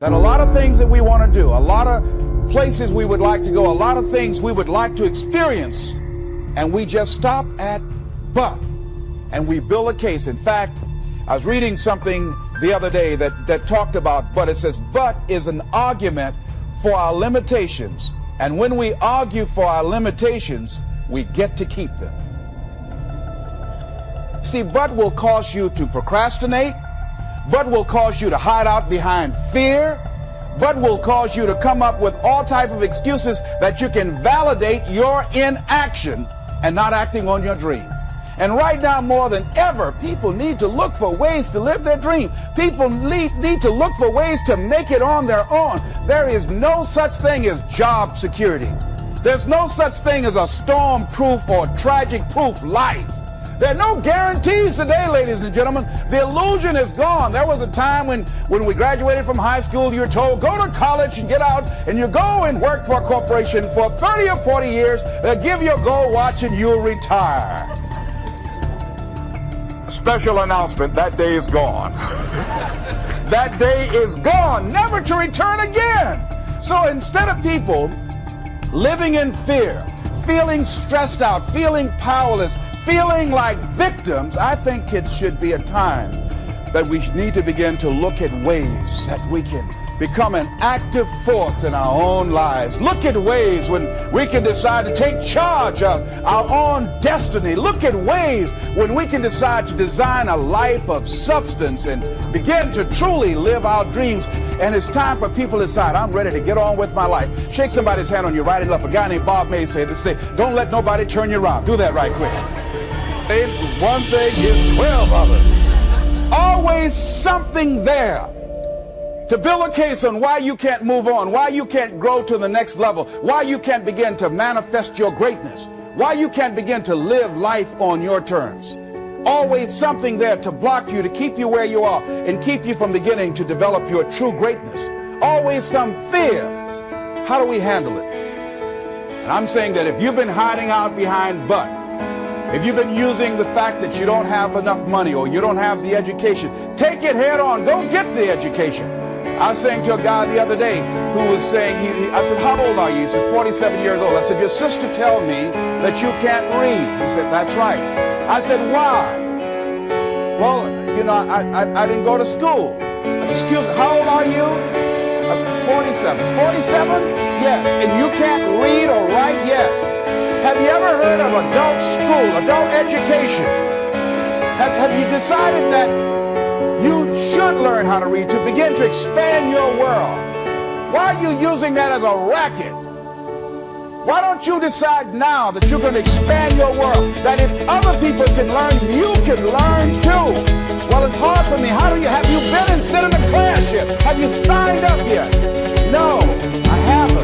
That a lot of things that we want to do, a lot of places we would like to go, a lot of things we would like to experience, and we just stop at but, and we build a case. In fact, I was reading something the other day that talked about but. It says but is an argument for our limitations, and when we argue for our limitations, we get to keep them. See, but will cause you to procrastinate, but will cause you to hide out behind fear, but will cause you to come up with all type of excuses that you can validate your inaction and not acting on your dream. And right now, more than ever, people need to look for ways to live their dream. People need to look for ways to make it on their own. There is no such thing as job security. There's no such thing as a storm-proof or tragic-proof life. There are no guarantees today, ladies and gentlemen. The illusion is gone. There was a time when we graduated from high school, you were told, go to college and get out, and you go and work for a corporation for 30 or 40 years. They'll give you a gold watch and you'll retire. Special announcement, that day is gone. That day is gone, never to return again. So instead of people living in fear, feeling stressed out, feeling powerless, feeling like victims, I think it should be a time that we need to begin to look at ways that we can become an active force in our own lives. Look at ways when we can decide to take charge of our own destiny. Look at ways when we can decide to design a life of substance and begin to truly live our dreams. And it's time for people to decide, I'm ready to get on with my life. Shake somebody's hand on your right and left. A guy named Bob May said, don't let nobody turn you around. Do that right quick. One thing is 12 others. Always something there to build a case on why you can't move on, why you can't grow to the next level, why you can't begin to manifest your greatness, why you can't begin to live life on your terms. Always something there to block you, to keep you where you are, and keep you from beginning to develop your true greatness. Always some fear. How do we handle it? And I'm saying that if you've been hiding out behind but, if you've been using the fact that you don't have enough money or you don't have the education, take it head on. Go get the education. I was saying to a guy the other day who was saying, I said, how old are you? He said, 47 years old. I said, your sister tell me that you can't read. He said, that's right. I said, why? Well, you know, I didn't go to school. I said, excuse me, how old are you? 47. 47? Yes. And you can't read or write? Yes. Have you ever heard of adult school, adult education? Have you decided that you should learn how to read to begin to expand your world? Why are you using that as a racket? Why don't you decide now that you're going to expand your world? That if other people can learn, you can learn too. Well, it's hard for me. Have you been and sit in a class yet? Have you signed up yet? No, I haven't.